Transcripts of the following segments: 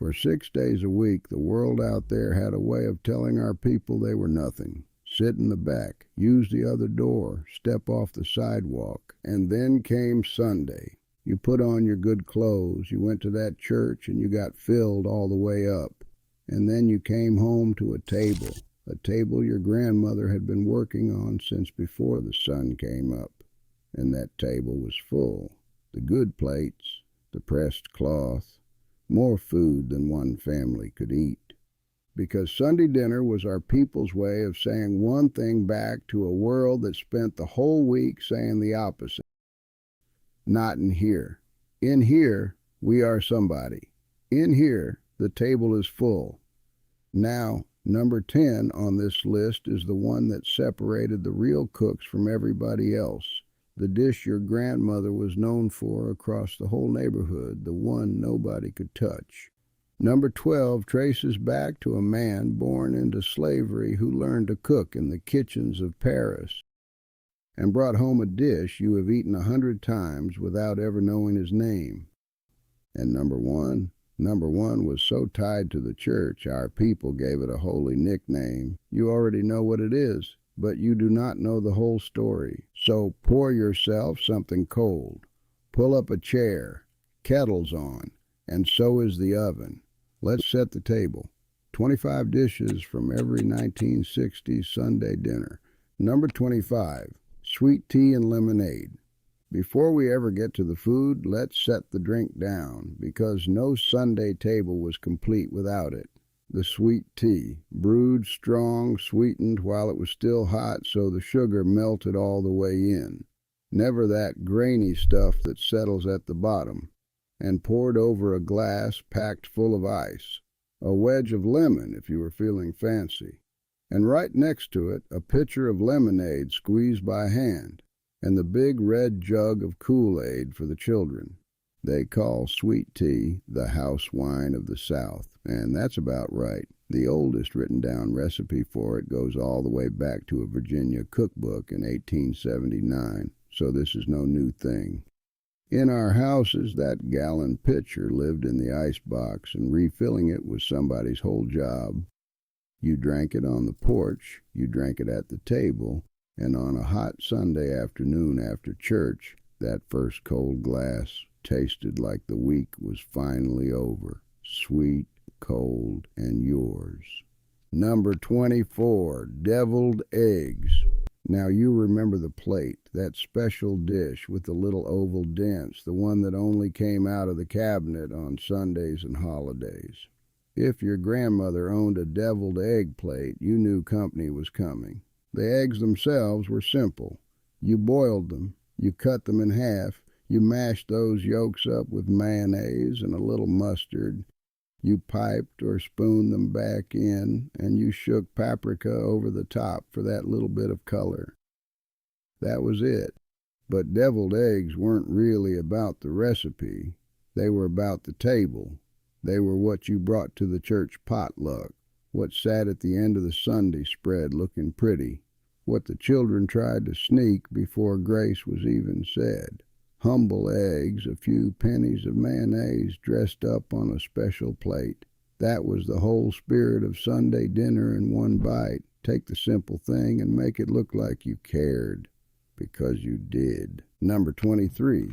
For 6 days a week, the world out there had a way of telling our people they were nothing. Sit in the back, use the other door, step off the sidewalk. And then came Sunday. You put on your good clothes, you went to that church, and you got filled all the way up. And then you came home to a table your grandmother had been working on since before the sun came up. And that table was full. The good plates, the pressed cloth, more food than one family could eat. Because Sunday dinner was our people's way of saying one thing back to a world that spent the whole week saying the opposite. Not in here. In here, we are somebody. In here, the table is full. Now, number 10 on this list is the one that separated the real cooks from everybody else. The dish your grandmother was known for across the whole neighborhood, the one nobody could touch. Number 12 traces back to a man born into slavery who learned to cook in the kitchens of Paris and brought home a dish you have eaten 100 times without ever knowing his name. And number one was so tied to the church our people gave it a holy nickname. You already know what it is, but you do not know the whole story. So pour yourself something cold, pull up a chair, kettle's on, and so is the oven. Let's set the table. 25 dishes from every 1960s Sunday dinner. Number 25, sweet tea and lemonade. Before we ever get to the food, let's set the drink down, because no Sunday table was complete without it. The sweet tea, brewed strong, sweetened while it was still hot so the sugar melted all the way in. Never that grainy stuff that settles at the bottom. And poured over a glass packed full of ice. A wedge of lemon if you were feeling fancy. And right next to it, a pitcher of lemonade squeezed by hand, and the big red jug of Kool-Aid for the children. They call sweet tea the house wine of the South, and that's about right. The oldest written down recipe for it goes all the way back to a Virginia cookbook in 1879, so this is no new thing. In our houses, that gallon pitcher lived in the icebox, and refilling it was somebody's whole job. You drank it on the porch, you drank it at the table, and on a hot Sunday afternoon after church, that first cold glass tasted like the week was finally over. Sweet, cold, and yours. Number 24, deviled eggs. Now you remember the plate, that special dish with the little oval dents, the one that only came out of the cabinet on Sundays and holidays. If your grandmother owned a deviled egg plate, you knew company was coming. The eggs themselves were simple. You boiled them, you cut them in half, you mashed those yolks up with mayonnaise and a little mustard. You piped or spooned them back in, and you shook paprika over the top for that little bit of color. That was it. But deviled eggs weren't really about the recipe. They were about the table. They were what you brought to the church potluck, what sat at the end of the Sunday spread looking pretty, what the children tried to sneak before grace was even said. Humble eggs, a few pennies of mayonnaise dressed up on a special plate. That was the whole spirit of Sunday dinner in one bite. Take the simple thing and make it look like you cared, because you did. Number 23,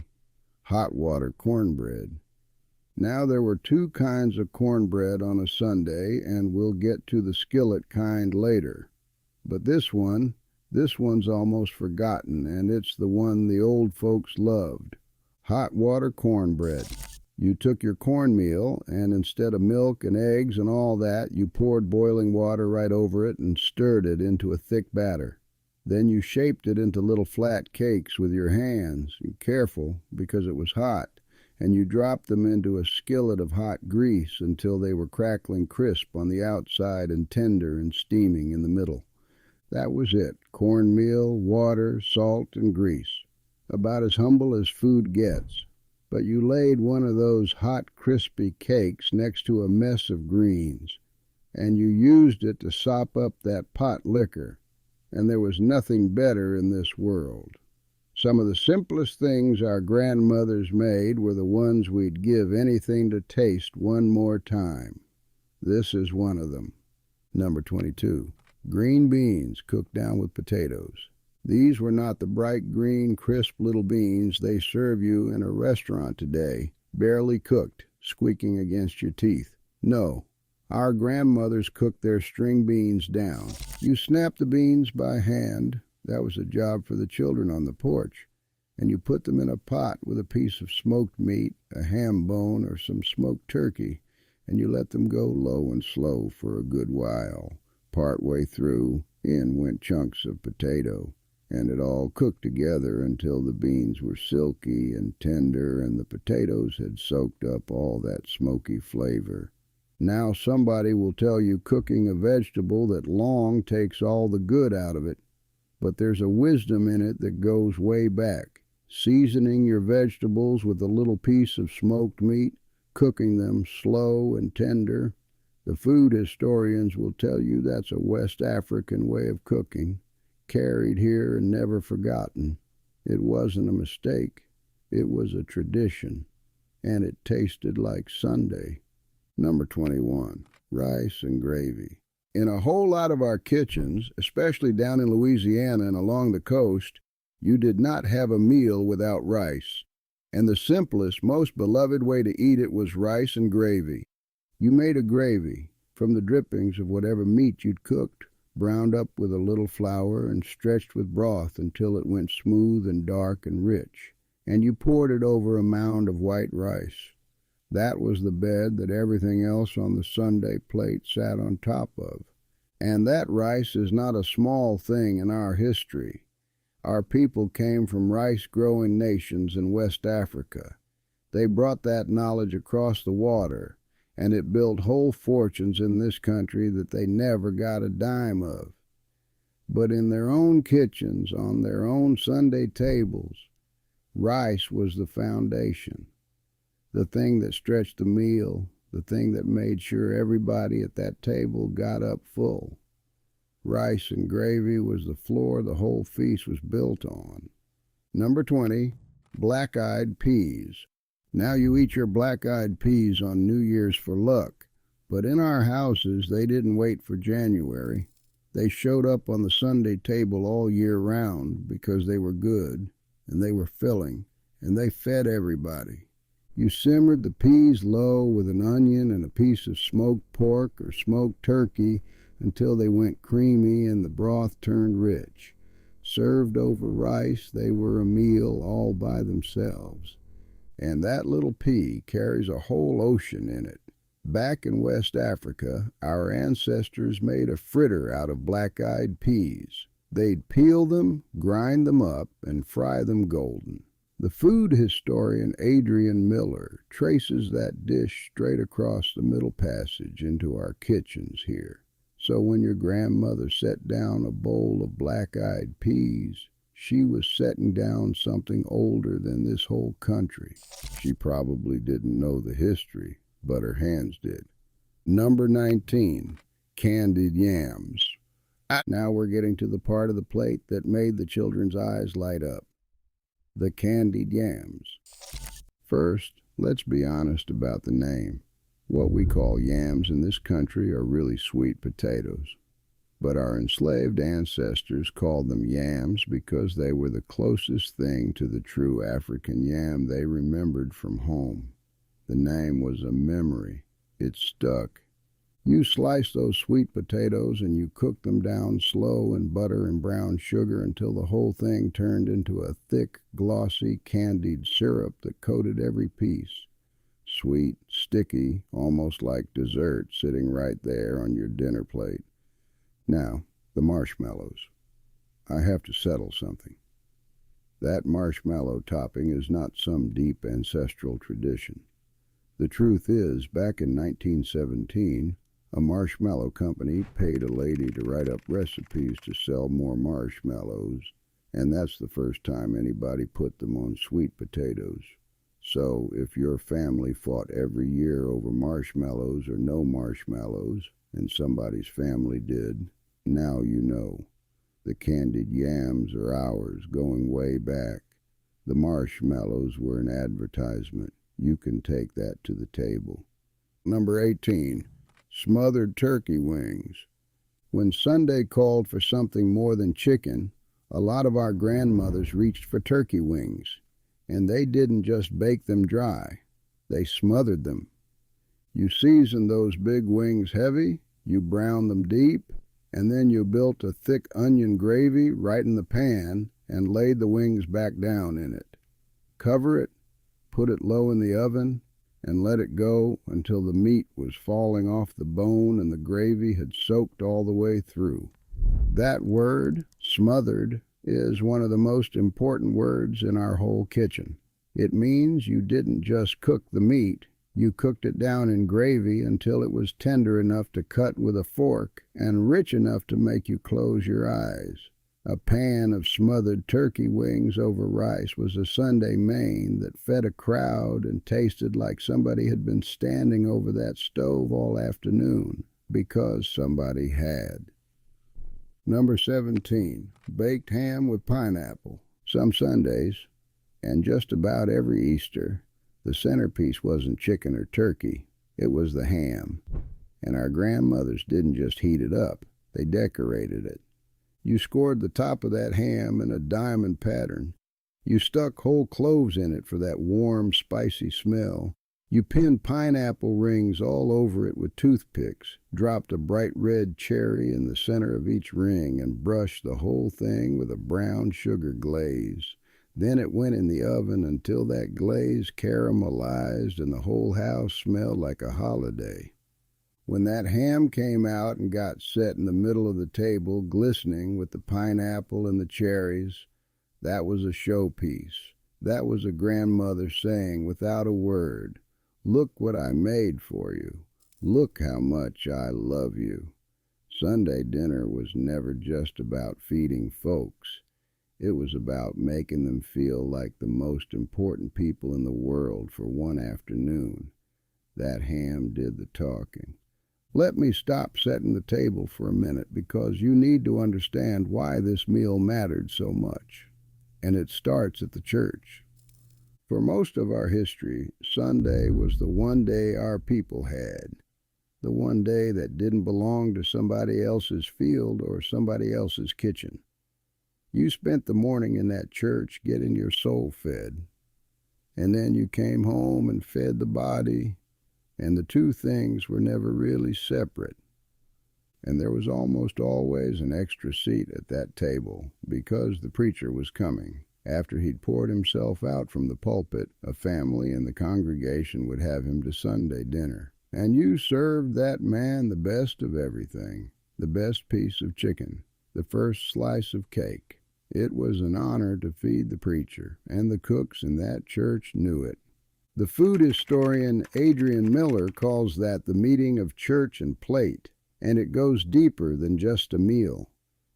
hot water cornbread. Now there were two kinds of cornbread on a Sunday, and we'll get to the skillet kind later. But this one's almost forgotten, and it's the one the old folks loved. Hot water cornbread. You took your cornmeal, and instead of milk and eggs and all that, you poured boiling water right over it and stirred it into a thick batter. Then you shaped it into little flat cakes with your hands, careful because it was hot, and you dropped them into a skillet of hot grease until they were crackling crisp on the outside and tender and steaming in the middle. That was it. Cornmeal, water, salt, and grease. About as humble as food gets. But you laid one of those hot, crispy cakes next to a mess of greens, and you used it to sop up that pot liquor, and there was nothing better in this world. Some of the simplest things our grandmothers made were the ones we'd give anything to taste one more time. This is one of them. Number 22. Green beans cooked down with potatoes. These were not the bright green, crisp little beans they serve you in a restaurant today, barely cooked, squeaking against your teeth. No, our grandmothers cooked their string beans down. You snapped the beans by hand. That was a job for the children on the porch. And you put them in a pot with a piece of smoked meat, a ham bone, or some smoked turkey, and you let them go low and slow for a good while. Part way through, in went chunks of potato, and it all cooked together until the beans were silky and tender and the potatoes had soaked up all that smoky flavor. Now somebody will tell you cooking a vegetable that long takes all the good out of it, but there's a wisdom in it that goes way back. Seasoning your vegetables with a little piece of smoked meat, cooking them slow and tender. The food historians will tell you that's a West African way of cooking, carried here and never forgotten. It wasn't a mistake. It was a tradition, and it tasted like Sunday. Number 21, rice and gravy. In a whole lot of our kitchens, especially down in Louisiana and along the coast, you did not have a meal without rice. And the simplest, most beloved way to eat it was rice and gravy. You made a gravy from the drippings of whatever meat you'd cooked, browned up with a little flour and stretched with broth until it went smooth and dark and rich. And you poured it over a mound of white rice. That was the bed that everything else on the Sunday plate sat on top of. And that rice is not a small thing in our history. Our people came from rice-growing nations in West Africa. They brought that knowledge across the water, and it built whole fortunes in this country that they never got a dime of. But in their own kitchens, on their own Sunday tables, rice was the foundation, the thing that stretched the meal, the thing that made sure everybody at that table got up full. Rice and gravy was the floor the whole feast was built on. Number 20, black-eyed peas. Now you eat your black-eyed peas on New Year's for luck, but in our houses they didn't wait for January. They showed up on the Sunday table all year round because they were good, and they were filling, and they fed everybody. You simmered the peas low with an onion and a piece of smoked pork or smoked turkey until they went creamy and the broth turned rich. Served over rice, they were a meal all by themselves. And that little pea carries a whole ocean in it. Back in West Africa, our ancestors made a fritter out of black-eyed peas. They'd peel them, grind them up, and fry them golden. The food historian Adrian Miller traces that dish straight across the Middle Passage into our kitchens here. So when your grandmother set down a bowl of black-eyed peas, she was setting down something older than this whole country. She probably didn't know the history, but her hands did. Number 19, candied yams. Now we're getting to the part of the plate that made the children's eyes light up. The candied yams. First, let's be honest about the name. What we call yams in this country are really sweet potatoes. But our enslaved ancestors called them yams because they were the closest thing to the true African yam they remembered from home. The name was a memory. It stuck. You sliced those sweet potatoes and you cooked them down slow in butter and brown sugar until the whole thing turned into a thick, glossy, candied syrup that coated every piece. Sweet, sticky, almost like dessert sitting right there on your dinner plate. Now, the marshmallows. I have to settle something. That marshmallow topping is not some deep ancestral tradition. The truth is, back in 1917, a marshmallow company paid a lady to write up recipes to sell more marshmallows, and that's the first time anybody put them on sweet potatoes. So if your family fought every year over marshmallows or no marshmallows, and somebody's family did, now you know. The candied yams are ours, going way back. The marshmallows were an advertisement. You can take that to the table. Number 18, smothered turkey wings. When Sunday called for something more than chicken, a lot of our grandmothers reached for turkey wings. And they didn't just bake them dry. They smothered them. You seasoned those big wings heavy, you browned them deep, and then you built a thick onion gravy right in the pan and laid the wings back down in it. Cover it, put it low in the oven, and let it go until the meat was falling off the bone and the gravy had soaked all the way through. That word, smothered, is one of the most important words in our whole kitchen. It means you didn't just cook the meat, you cooked it down in gravy until it was tender enough to cut with a fork and rich enough to make you close your eyes. A pan of smothered turkey wings over rice was a Sunday main that fed a crowd and tasted like somebody had been standing over that stove all afternoon, because somebody had. Number 17, baked ham with pineapple. Some Sundays, and just about every Easter, the centerpiece wasn't chicken or turkey, it was the ham. And our grandmothers didn't just heat it up, they decorated it. You scored the top of that ham in a diamond pattern. You stuck whole cloves in it for that warm, spicy smell. You pinned pineapple rings all over it with toothpicks, dropped a bright red cherry in the center of each ring, and brushed the whole thing with a brown sugar glaze. Then it went in the oven until that glaze caramelized and the whole house smelled like a holiday. When that ham came out and got set in the middle of the table, glistening with the pineapple and the cherries, that was a showpiece. That was a grandmother saying without a word, "Look what I made for you. Look how much I love you." Sunday dinner was never just about feeding folks. It was about making them feel like the most important people in the world for one afternoon. That ham did the talking. Let me stop setting the table for a minute, because you need to understand why this meal mattered so much. And it starts at the church. For most of our history, Sunday was the one day our people had. The one day that didn't belong to somebody else's field or somebody else's kitchen. You spent the morning in that church getting your soul fed. And then you came home and fed the body, and the two things were never really separate. And there was almost always an extra seat at that table, because the preacher was coming. After he'd poured himself out from the pulpit, a family in the congregation would have him to Sunday dinner. And you served that man the best of everything, the best piece of chicken, the first slice of cake. It was an honor to feed the preacher, and the cooks in that church knew it. The food historian Adrian Miller calls that the meeting of church and plate, and it goes deeper than just a meal.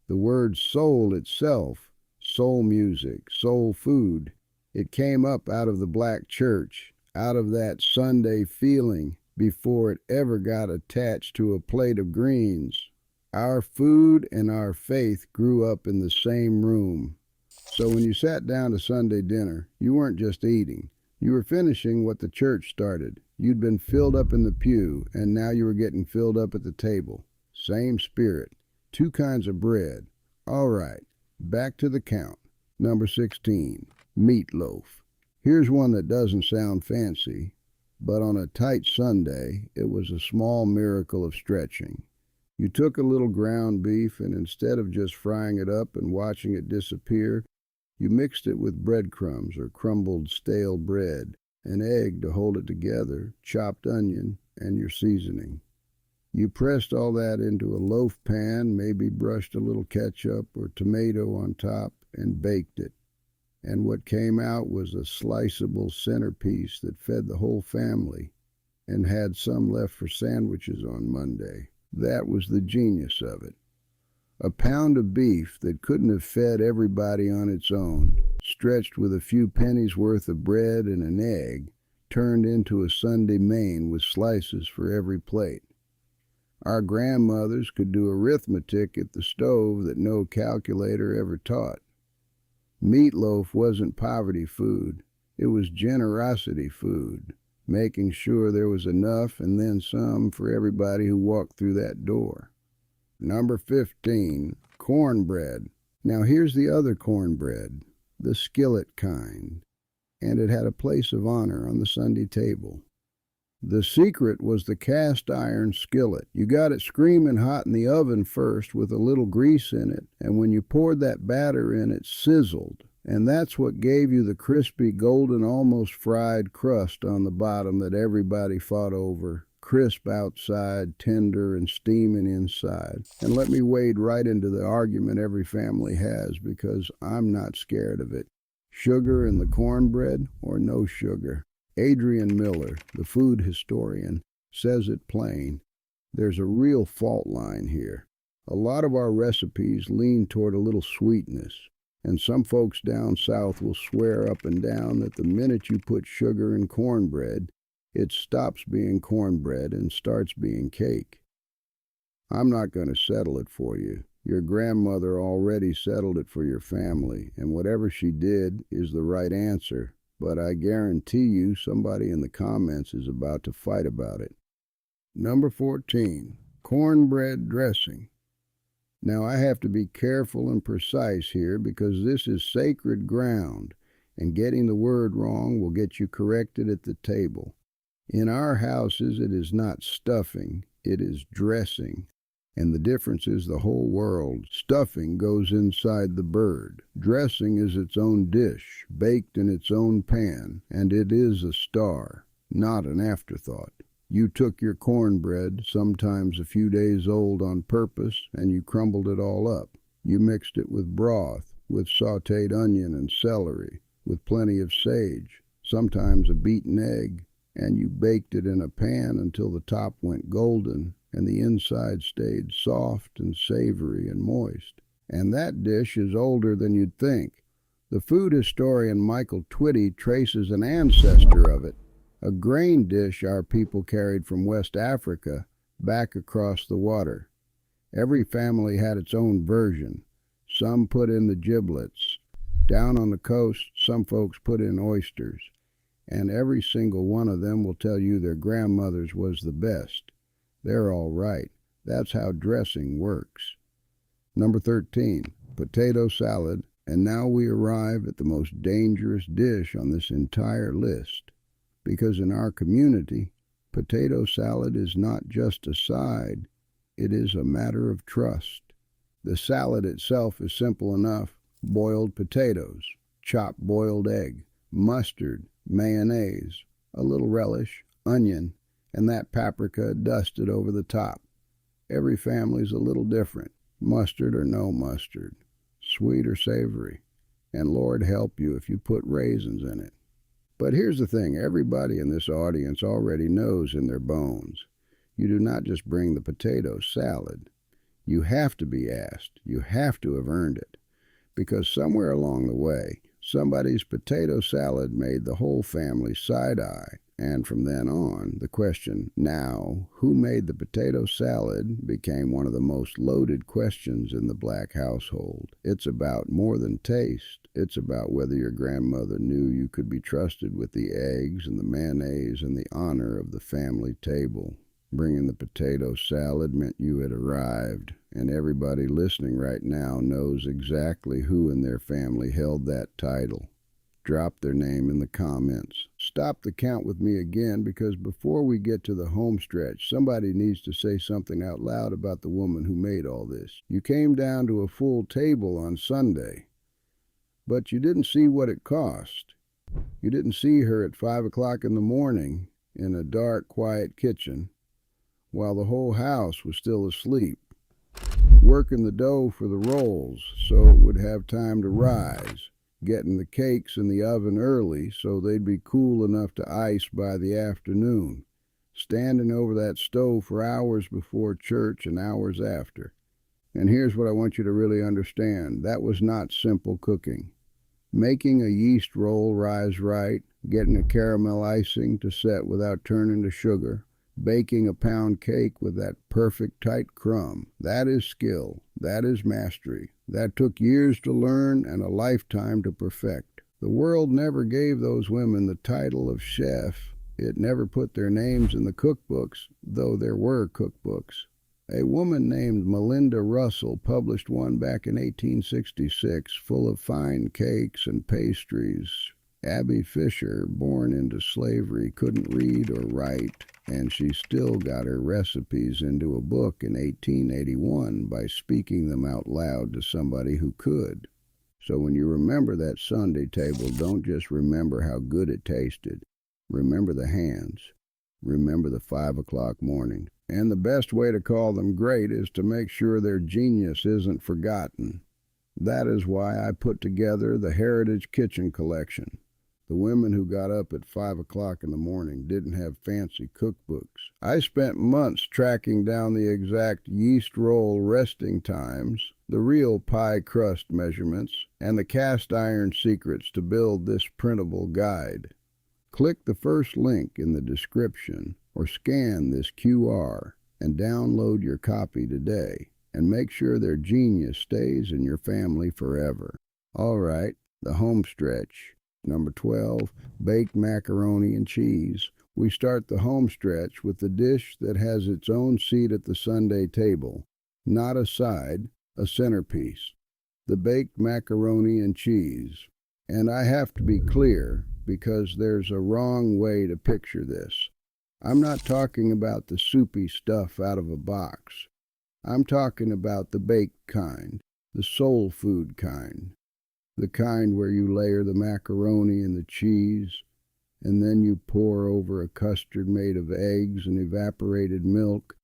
The word soul itself, soul music, soul food, it came up out of the black church, out of that Sunday feeling before it ever got attached to a plate of greens. Our food and our faith grew up in the same room. So when you sat down to Sunday dinner, you weren't just eating. You were finishing what the church started. You'd been filled up in the pew, and now you were getting filled up at the table. Same spirit. Two kinds of bread. All right, back to the count. Number 16, meatloaf. Here's one that doesn't sound fancy, but on a tight Sunday, it was a small miracle of stretching. You took a little ground beef, and instead of just frying it up and watching it disappear, you mixed it with breadcrumbs or crumbled stale bread, an egg to hold it together, chopped onion, and your seasoning. You pressed all that into a loaf pan, maybe brushed a little ketchup or tomato on top, and baked it. And what came out was a sliceable centerpiece that fed the whole family and had some left for sandwiches on Monday. That was the genius of it. A pound of beef that couldn't have fed everybody on its own, stretched with a few pennies worth of bread and an egg, turned into a Sunday main with slices for every plate. Our grandmothers could do arithmetic at the stove that no calculator ever taught. Meatloaf wasn't poverty food. It was generosity food, making sure there was enough and then some for everybody who walked through that door. Number 15, cornbread. Now here's the other cornbread, the skillet kind, and it had a place of honor on the Sunday table. The secret was the cast iron skillet. You got it screaming hot in the oven first with a little grease in it, and when you poured that batter in, it sizzled. And that's what gave you the crispy, golden, almost fried crust on the bottom that everybody fought over. Crisp outside, tender, and steaming inside. And let me wade right into the argument every family has, because I'm not scared of it. Sugar in the cornbread or no sugar? Adrian Miller, the food historian, says it plain. There's a real fault line here. A lot of our recipes lean toward a little sweetness, and some folks down south will swear up and down that the minute you put sugar in cornbread, it stops being cornbread and starts being cake. I'm not going to settle it for you. Your grandmother already settled it for your family, and whatever she did is the right answer. But I guarantee you somebody in the comments is about to fight about it. Number 14, cornbread dressing. Now I have to be careful and precise here because this is sacred ground, and getting the word wrong will get you corrected at the table. In our houses it is not stuffing, it is dressing. And the difference is the whole world. Stuffing goes inside the bird. Dressing is its own dish, baked in its own pan, and it is a star, not an afterthought. You took your cornbread, sometimes a few days old on purpose, and you crumbled it all up. You mixed it with broth, with sautéed onion and celery, with plenty of sage, sometimes a beaten egg, and you baked it in a pan until the top went golden and the inside stayed soft and savory and moist. And that dish is older than you'd think. The food historian Michael Twitty traces an ancestor of it, a grain dish our people carried from West Africa back across the water. Every family had its own version. Some put in the giblets. Down on the coast, some folks put in oysters. And every single one of them will tell you their grandmother's was the best. They're all right. That's how dressing works. Number 13, potato salad. And now we arrive at the most dangerous dish on this entire list. Because in our community, potato salad is not just a side, it is a matter of trust. The salad itself is simple enough. Boiled potatoes, chopped boiled egg, mustard, mayonnaise, a little relish, onion, and that paprika dusted over the top. Every family's a little different, mustard or no mustard, sweet or savory, and Lord help you if you put raisins in it. But here's the thing, everybody in this audience already knows in their bones. You do not just bring the potato salad. You have to be asked. You have to have earned it. Because somewhere along the way, somebody's potato salad made the whole family side-eye. And from then on, the question, now, who made the potato salad, became one of the most loaded questions in the black household. It's about more than taste. It's about whether your grandmother knew you could be trusted with the eggs and the mayonnaise and the honor of the family table. Bringing the potato salad meant you had arrived, and everybody listening right now knows exactly who in their family held that title. Drop their name in the comments. Stop the count with me again, because before we get to the home stretch, somebody needs to say something out loud about the woman who made all this. You came down to a full table on Sunday, but you didn't see what it cost. You didn't see her at 5 o'clock in the morning in a dark, quiet kitchen while the whole house was still asleep, working the dough for the rolls so it would have time to rise, getting the cakes in the oven early so they'd be cool enough to ice by the afternoon, standing over that stove for hours before church and hours after. And here's what I want you to really understand. That was not simple cooking. Making a yeast roll rise right, getting a caramel icing to set without turning to sugar, baking a pound cake with that perfect tight crumb, that is skill, that is mastery, That took years to learn and a lifetime to perfect. The world never gave those women the title of chef. It never put their names in the cookbooks, though there were cookbooks. A woman named Melinda Russell published one back in 1866 full of fine cakes and pastries. Abby Fisher, born into slavery, couldn't read or write, and she still got her recipes into a book in 1881 by speaking them out loud to somebody who could. So when you remember that Sunday table, don't just remember how good it tasted. Remember the hands. Remember the 5 o'clock morning. And the best way to call them great is to make sure their genius isn't forgotten. That is why I put together the Heritage Kitchen Collection. The women who got up at 5 o'clock in the morning didn't have fancy cookbooks. I spent months tracking down the exact yeast roll resting times, the real pie crust measurements, and the cast iron secrets to build this printable guide. Click the first link in the description or scan this QR and download your copy today, and make sure their genius stays in your family forever. All right, the home stretch. Number 12, baked macaroni and cheese. We start the home stretch with the dish that has its own seat at the Sunday table, not a side, a centerpiece. The baked macaroni and cheese. And I have to be clear, because there's a wrong way to picture this. I'm not talking about the soupy stuff out of a box. I'm talking about the baked kind, the soul food kind. The kind where you layer the macaroni and the cheese, and then you pour over a custard made of eggs and evaporated milk,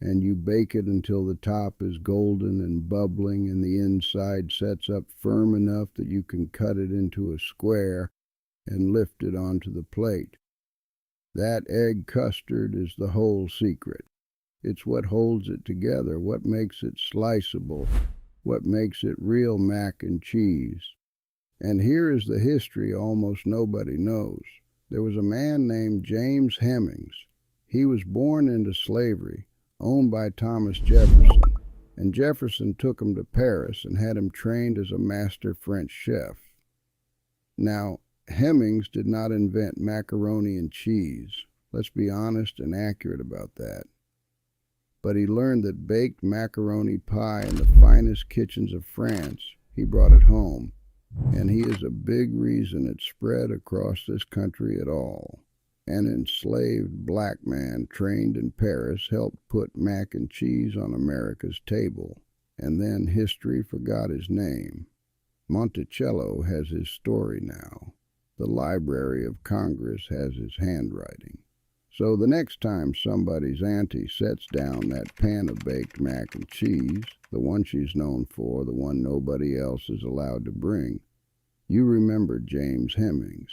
and you bake it until the top is golden and bubbling and the inside sets up firm enough that you can cut it into a square and lift it onto the plate. That egg custard is the whole secret. It's what holds it together, what makes it sliceable, what makes it real mac and cheese. And here is the history almost nobody knows. There was a man named James Hemings. He was born into slavery, owned by Thomas Jefferson, and Jefferson took him to Paris and had him trained as a master French chef. Now, Hemings did not invent macaroni and cheese. Let's be honest and accurate about that. But he learned that baked macaroni pie in the finest kitchens of France, he brought it home, and he is a big reason it spread across this country at all. An enslaved black man trained in Paris helped put mac and cheese on America's table, and then history forgot his name. Monticello has his story now. The Library of Congress has his handwriting. So the next time somebody's auntie sets down that pan of baked mac and cheese, the one she's known for, the one nobody else is allowed to bring, you remember James Hemings.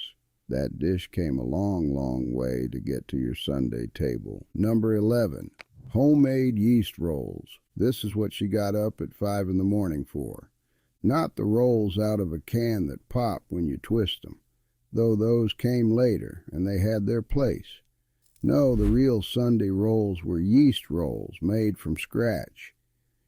That dish came a long, long way to get to your Sunday table. Number 11, homemade yeast rolls. This is what she got up at 5 in the morning for. Not the rolls out of a can that pop when you twist them, though those came later and they had their place. No, the real Sunday rolls were yeast rolls made from scratch.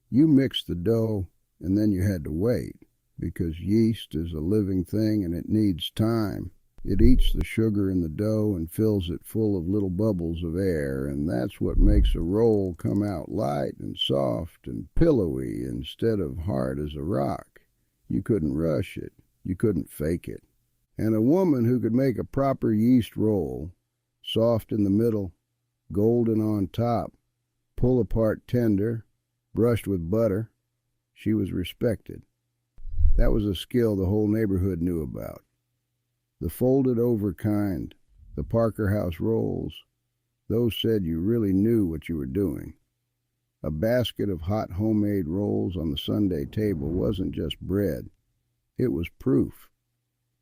You mixed the dough and then you had to wait, because yeast is a living thing and it needs time. It eats the sugar in the dough and fills it full of little bubbles of air, and that's what makes a roll come out light and soft and pillowy instead of hard as a rock. You couldn't rush it. You couldn't fake it. And a woman who could make a proper yeast roll, soft in the middle, golden on top, pull apart tender, brushed with butter, she was respected. That was a skill the whole neighborhood knew about. The folded over kind, the Parker House rolls, those said you really knew what you were doing. A basket of hot homemade rolls on the Sunday table wasn't just bread. It was proof.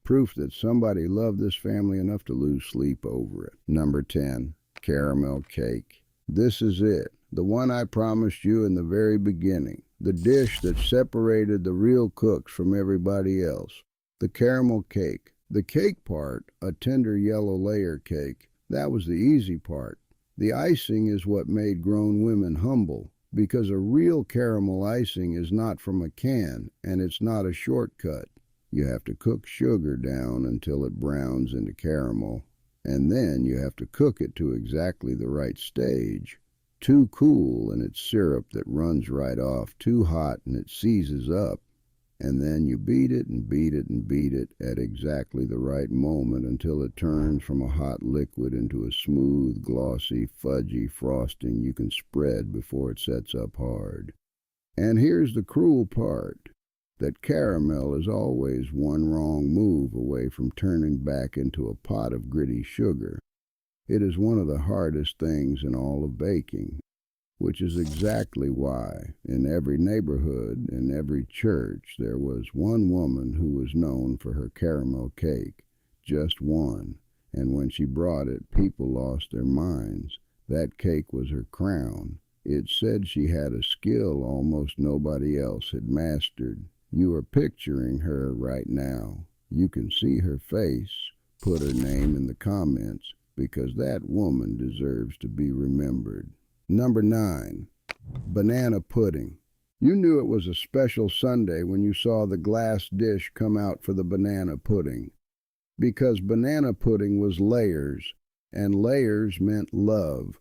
Proof that somebody loved this family enough to lose sleep over it. Number 10, caramel cake. This is it, the one I promised you in the very beginning, the dish that separated the real cooks from everybody else. The caramel cake. The cake part, a tender yellow layer cake, that was the easy part. The icing is what made grown women humble, because a real caramel icing is not from a can, and it's not a shortcut. You have to cook sugar down until it browns into caramel, and then you have to cook it to exactly the right stage. Too cool and it's syrup that runs right off, too hot and it seizes up, and then you beat it and beat it and beat it at exactly the right moment until it turns from a hot liquid into a smooth, glossy, fudgy frosting you can spread before it sets up hard. And here's the cruel part, that caramel is always one wrong move away from turning back into a pot of gritty sugar. It is one of the hardest things in all of baking, which is exactly why in every neighborhood, in every church, there was one woman who was known for her caramel cake, just one, and when she brought it, people lost their minds. That cake was her crown. It said she had a skill almost nobody else had mastered. You are picturing her right now. You can see her face. Put her name in the comments, because that woman deserves to be remembered. Number 9, banana pudding. You knew it was a special Sunday when you saw the glass dish come out for the banana pudding, because banana pudding was layers, and layers meant love.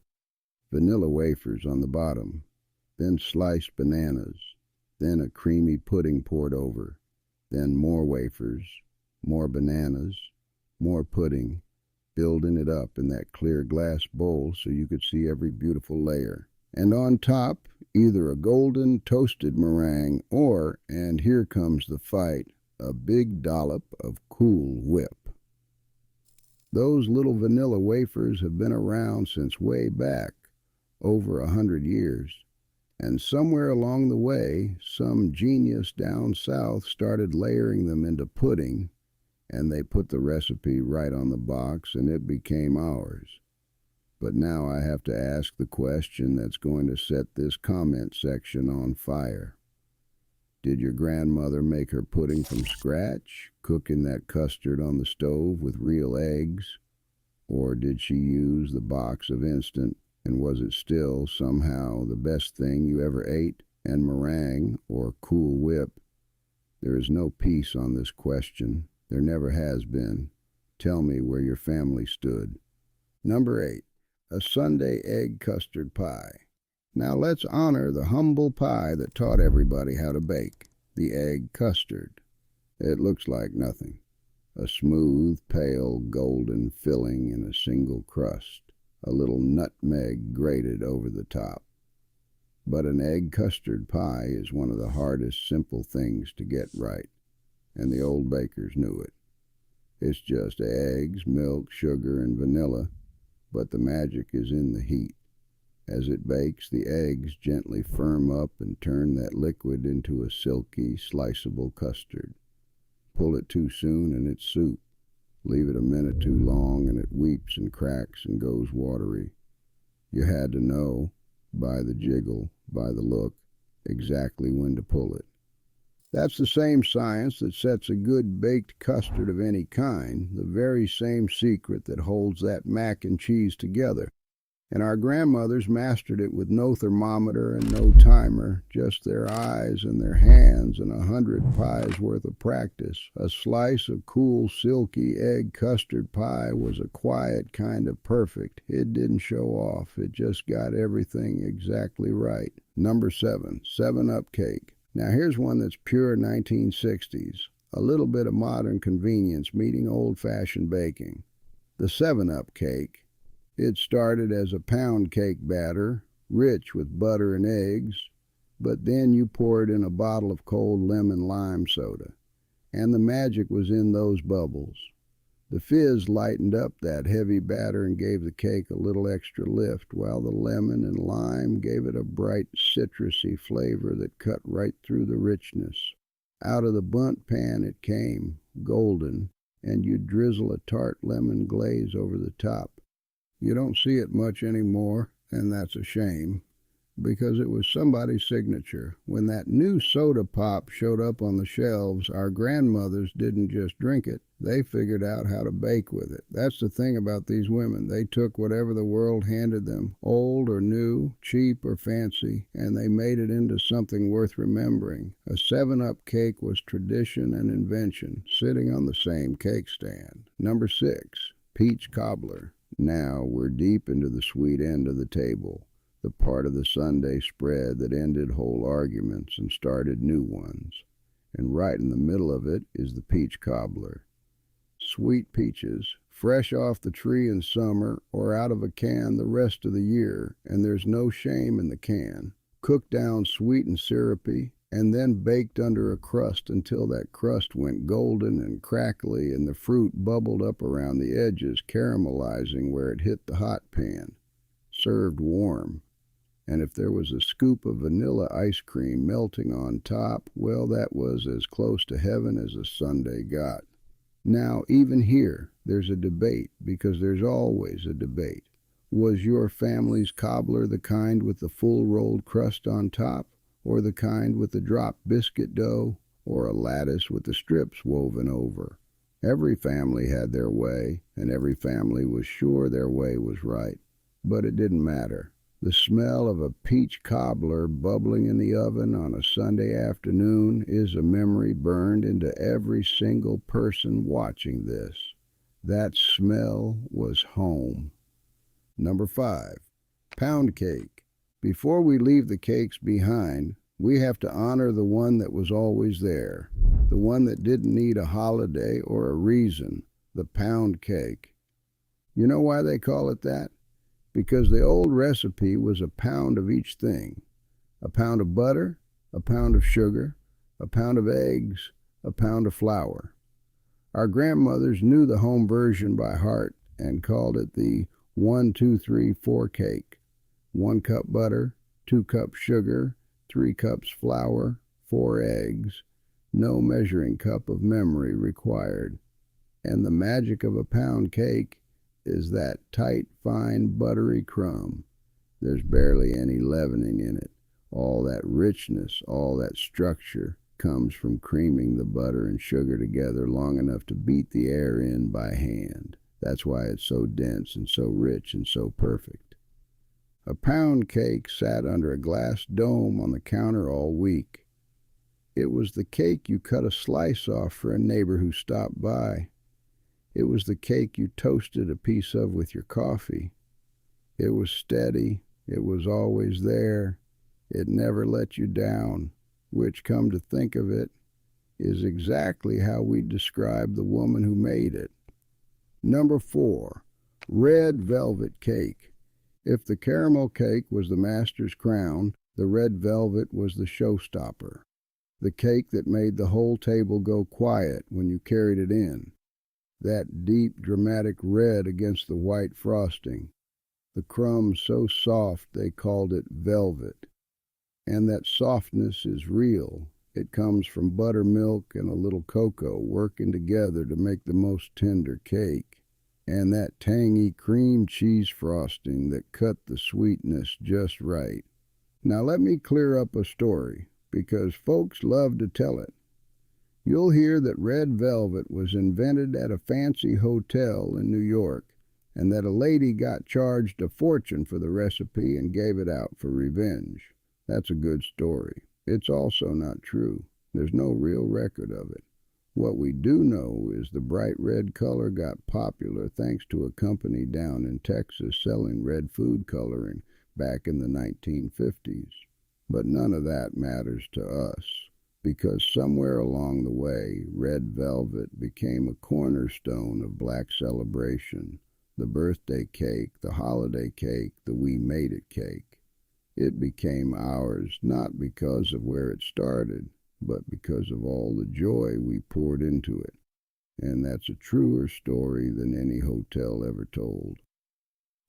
Vanilla wafers on the bottom, then sliced bananas, then a creamy pudding poured over, then more wafers, more bananas, more pudding, building it up in that clear glass bowl so you could see every beautiful layer. And on top, either a golden toasted meringue or, and here comes the fight, a big dollop of Cool Whip. Those little vanilla wafers have been around since way back, over 100 years. And somewhere along the way, some genius down south started layering them into pudding, and they put the recipe right on the box, and it became ours. But now I have to ask the question that's going to set this comment section on fire. Did your grandmother make her pudding from scratch, cooking that custard on the stove with real eggs? Or did she use the box of instant, and was it still somehow the best thing you ever ate? And meringue, or Cool Whip? There is no peace on this question. There never has been. Tell me where your family stood. Number 8, a Sunday egg custard pie. Now let's honor the humble pie that taught everybody how to bake, the egg custard. It looks like nothing. A smooth, pale, golden filling in a single crust, a little nutmeg grated over the top. But an egg custard pie is one of the hardest simple things to get right, and the old bakers knew it. It's just eggs, milk, sugar, and vanilla, but the magic is in the heat. As it bakes, the eggs gently firm up and turn that liquid into a silky, sliceable custard. Pull it too soon and it's soup. Leave it a minute too long and it weeps and cracks and goes watery. You had to know, by the jiggle, by the look, exactly when to pull it. That's the same science that sets a good baked custard of any kind, the very same secret that holds that mac and cheese together. And our grandmothers mastered it with no thermometer and no timer, just their eyes and their hands and 100 pies worth of practice. A slice of cool, silky egg custard pie was a quiet kind of perfect. It didn't show off. It just got everything exactly right. Number 7, 7-Up cake. Now here's one that's pure 1960s. A little bit of modern convenience meeting old-fashioned baking. The 7-Up cake. It started as a pound cake batter, rich with butter and eggs, but then you poured in a bottle of cold lemon lime soda, and the magic was in those bubbles. The fizz lightened up that heavy batter and gave the cake a little extra lift, while the lemon and lime gave it a bright citrusy flavor that cut right through the richness. Out of the Bundt pan it came, golden, and you'd drizzle a tart lemon glaze over the top. You don't see it much anymore, and that's a shame. because it was somebody's signature. When that new soda pop showed up on the shelves, our grandmothers didn't just drink it. They figured out how to bake with it. That's the thing about these women. They took whatever the world handed them, old or new, cheap or fancy, and they made it into something worth remembering. A 7-Up cake was tradition and invention, sitting on the same cake stand. Number 6, peach cobbler. Now we're deep into the sweet end of the table, the part of the Sunday spread that ended whole arguments and started new ones. And right in the middle of it is the peach cobbler. Sweet peaches, fresh off the tree in summer or out of a can the rest of the year, and there's no shame in the can. Cooked down sweet and syrupy, and then baked under a crust until that crust went golden and crackly and the fruit bubbled up around the edges, caramelizing where it hit the hot pan. Served warm. And if there was a scoop of vanilla ice cream melting on top, well, that was as close to heaven as a sundae got. Now, even here, there's a debate, because there's always a debate. Was your family's cobbler the kind with the full rolled crust on top, or the kind with the dropped biscuit dough, or a lattice with the strips woven over? Every family had their way, and every family was sure their way was right. But it didn't matter. The smell of a peach cobbler bubbling in the oven on a Sunday afternoon is a memory burned into every single person watching this. That smell was home. Number 5, pound cake. Before we leave the cakes behind, we have to honor the one that was always there, the one that didn't need a holiday or a reason, the pound cake. You know why they call it that? Because the old recipe was a pound of each thing. A pound of butter, a pound of sugar, a pound of eggs, a pound of flour. Our grandmothers knew the home version by heart and called it the 1, 2, 3, 4 cake. 1 cup butter, 2 cups sugar, 3 cups flour, 4 eggs. No measuring cup of memory required. And the magic of a pound cake is that tight, fine, buttery crumb. There's barely any leavening in it. All that richness, all that structure comes from creaming the butter and sugar together long enough to beat the air in by hand. That's why it's so dense and so rich and so perfect. A pound cake sat under a glass dome on the counter all week. It was the cake you cut a slice off for a neighbor who stopped by. It was the cake you toasted a piece of with your coffee. It was steady. It was always there. It never let you down, which, come to think of it, is exactly how we describe the woman who made it. Number 4, red velvet cake. If the caramel cake was the master's crown, the red velvet was the showstopper. The cake that made the whole table go quiet when you carried it in. That deep, dramatic red against the white frosting. The crumbs so soft they called it velvet. And that softness is real. It comes from buttermilk and a little cocoa working together to make the most tender cake. And that tangy cream cheese frosting that cut the sweetness just right. Now let me clear up a story, because folks love to tell it. You'll hear that red velvet was invented at a fancy hotel in New York, and that a lady got charged a fortune for the recipe and gave it out for revenge. That's a good story. It's also not true. There's no real record of it. What we do know is the bright red color got popular thanks to a company down in Texas selling red food coloring back in the 1950s. But none of that matters to us, because somewhere along the way, red velvet became a cornerstone of black celebration, the birthday cake, the holiday cake, the we made it cake. It became ours not because of where it started, but because of all the joy we poured into it. And that's a truer story than any hotel ever told.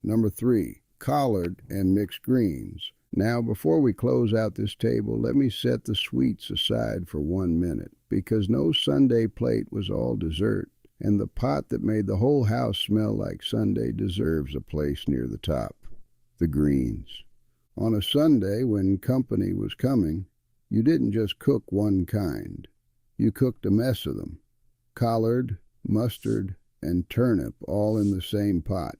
Number 3, collard and mixed greens. Now, before we close out this table, let me set the sweets aside for 1 minute, because no Sunday plate was all dessert, and the pot that made the whole house smell like Sunday deserves a place near the top. The greens. On a Sunday when company was coming, you didn't just cook one kind. You cooked a mess of them. Collard, mustard, and turnip all in the same pot.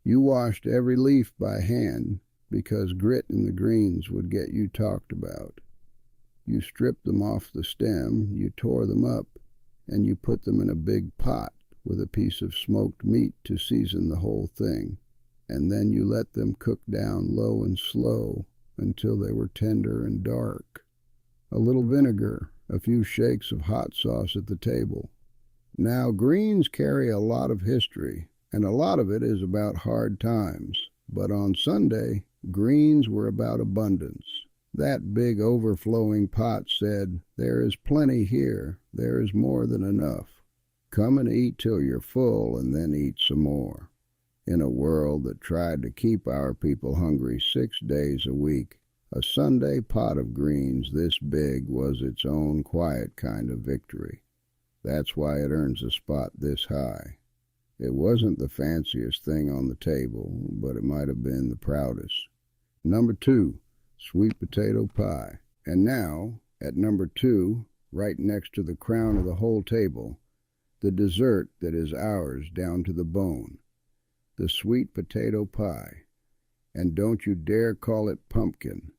You washed every leaf by hand because grit in the greens would get you talked about. You stripped them off the stem, you tore them up, and you put them in a big pot with a piece of smoked meat to season the whole thing, and then you let them cook down low and slow until they were tender and dark. A little vinegar, a few shakes of hot sauce at the table. Now, greens carry a lot of history, and a lot of it is about hard times. But on Sunday, greens were about abundance. That big overflowing pot said, "There is plenty here. There is more than enough. Come and eat till you're full and then eat some more." In a world that tried to keep our people hungry 6 days a week, a Sunday pot of greens this big was its own quiet kind of victory. That's why it earns a spot this high. It wasn't the fanciest thing on the table, but it might have been the proudest. Number 2, sweet potato pie. And now, at number 2, right next to the crown of the whole table, the dessert that is ours down to the bone, the sweet potato pie. And don't you dare call it pumpkin.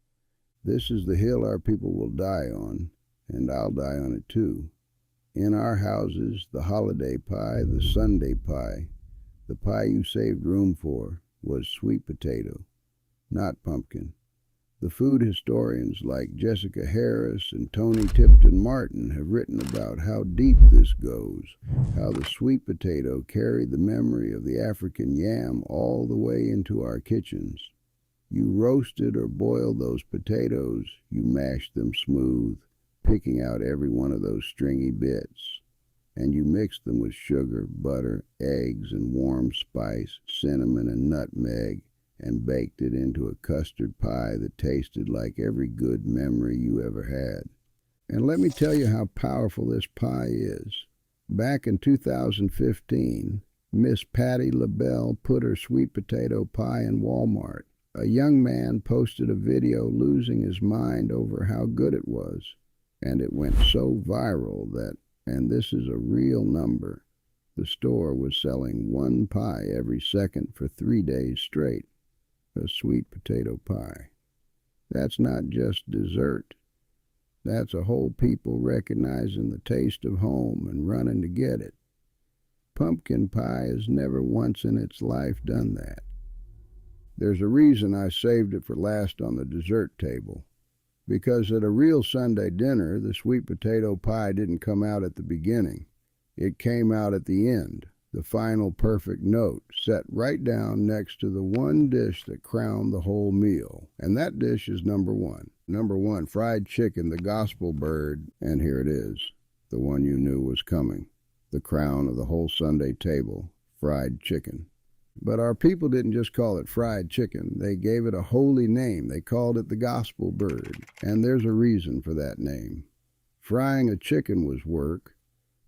This is the hill our people will die on, and I'll die on it too. In our houses, the holiday pie, the Sunday pie, the pie you saved room for, was sweet potato, not pumpkin. The food historians like Jessica Harris and Tony Tipton Martin have written about how deep this goes, how the sweet potato carried the memory of the African yam all the way into our kitchens. You roasted or boiled those potatoes, you mashed them smooth, picking out every one of those stringy bits, and you mixed them with sugar, butter, eggs, and warm spice, cinnamon and nutmeg, and baked it into a custard pie that tasted like every good memory you ever had. And let me tell you how powerful this pie is. Back in 2015, Miss Patti LaBelle put her sweet potato pie in Walmart. A young man posted a video losing his mind over how good it was, and it went so viral that, and this is a real number, the store was selling one pie every second for 3 days straight. A sweet potato pie. That's not just dessert. That's a whole people recognizing the taste of home and running to get it. Pumpkin pie has never once in its life done that. There's a reason I saved it for last on the dessert table. Because at a real Sunday dinner, the sweet potato pie didn't come out at the beginning. It came out at the end. The final perfect note, set right down next to the one dish that crowned the whole meal. And that dish is number 1. Number 1, fried chicken, the gospel bird, and here it is, the one you knew was coming. The crown of the whole Sunday table, fried chicken. But our people didn't just call it fried chicken. They gave it a holy name. They called it the gospel bird. And there's a reason for that name. Frying a chicken was work.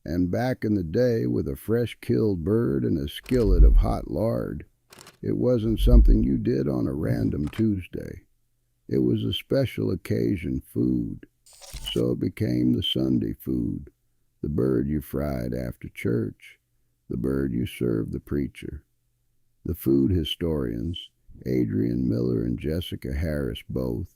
And back in the day, with a fresh killed bird and a skillet of hot lard, it wasn't something you did on a random Tuesday. It was a special occasion food. So it became the Sunday food, the bird you fried after church, the bird you served the preacher. The food historians, Adrian Miller and Jessica Harris both,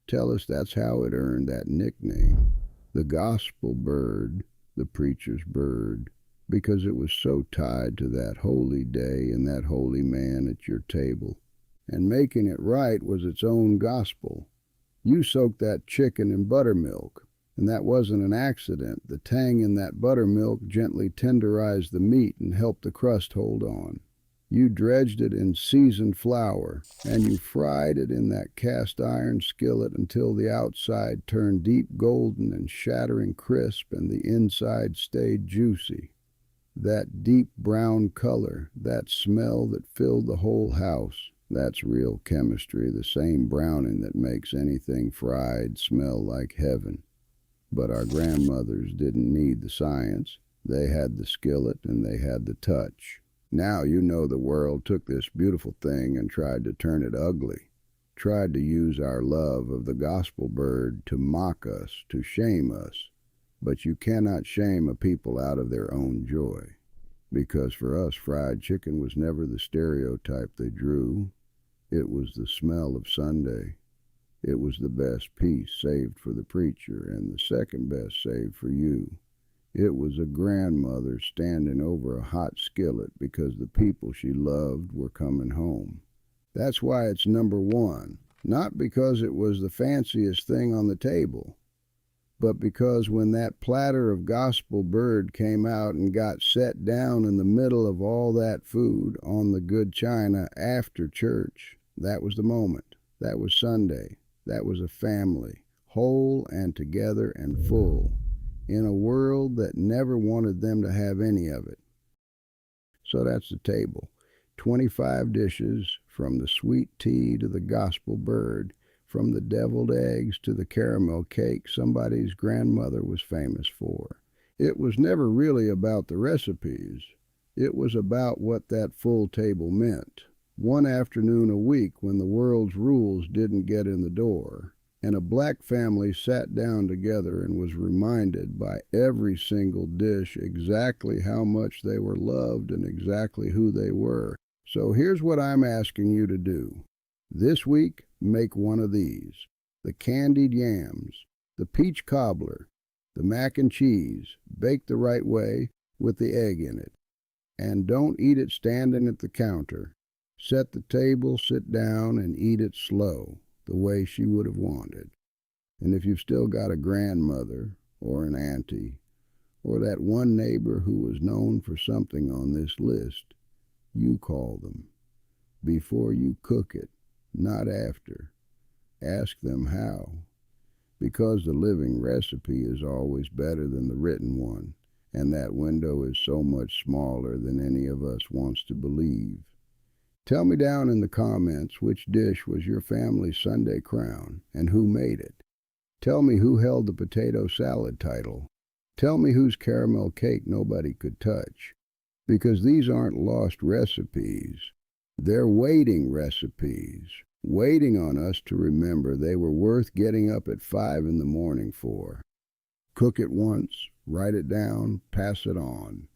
tell us that's how it earned that nickname, the gospel bird, the preacher's bird, because it was so tied to that holy day and that holy man at your table. And making it right was its own gospel. You soaked that chicken in buttermilk, and that wasn't an accident. The tang in that buttermilk gently tenderized the meat and helped the crust hold on. You dredged it in seasoned flour, and you fried it in that cast iron skillet until the outside turned deep golden and shattering crisp and the inside stayed juicy. That deep brown color, that smell that filled the whole house, that's real chemistry, the same browning that makes anything fried smell like heaven. But our grandmothers didn't need the science. They had the skillet and they had the touch. Now you know the world took this beautiful thing and tried to turn it ugly. tried to use our love of the gospel bird to mock us, to shame us. But you cannot shame a people out of their own joy. Because for us, fried chicken was never the stereotype they drew. It was the smell of Sunday. It was the best piece saved for the preacher and the second best saved for you. It was a grandmother standing over a hot skillet because the people she loved were coming home. That's why it's number one, not because it was the fanciest thing on the table, but because when that platter of gospel bird came out and got set down in the middle of all that food on the good china after church, that was the moment. That was Sunday. That was a family, whole and together and full, in a world that never wanted them to have any of it. So that's the table. 25 dishes, from the sweet tea to the gospel bird, from the deviled eggs to the caramel cake somebody's grandmother was famous for. It was never really about the recipes. It was about what that full table meant. One afternoon a week when the world's rules didn't get in the door, and a black family sat down together and was reminded by every single dish exactly how much they were loved and exactly who they were. So here's what I'm asking you to do. This week, make one of these: the candied yams, the peach cobbler, the mac and cheese, baked the right way with the egg in it. And don't eat it standing at the counter. Set the table, sit down, and eat it slow, the way she would have wanted. And if you've still got a grandmother, or an auntie, or that one neighbor who was known for something on this list, you call them. Before you cook it, not after. Ask them how. Because the living recipe is always better than the written one, and that window is so much smaller than any of us wants to believe. Tell me down in the comments which dish was your family's Sunday crown and who made it. Tell me who held the potato salad title. Tell me whose caramel cake nobody could touch. Because these aren't lost recipes. They're waiting recipes, waiting on us to remember they were worth getting up at 5 in the morning for. Cook it once, write it down, pass it on.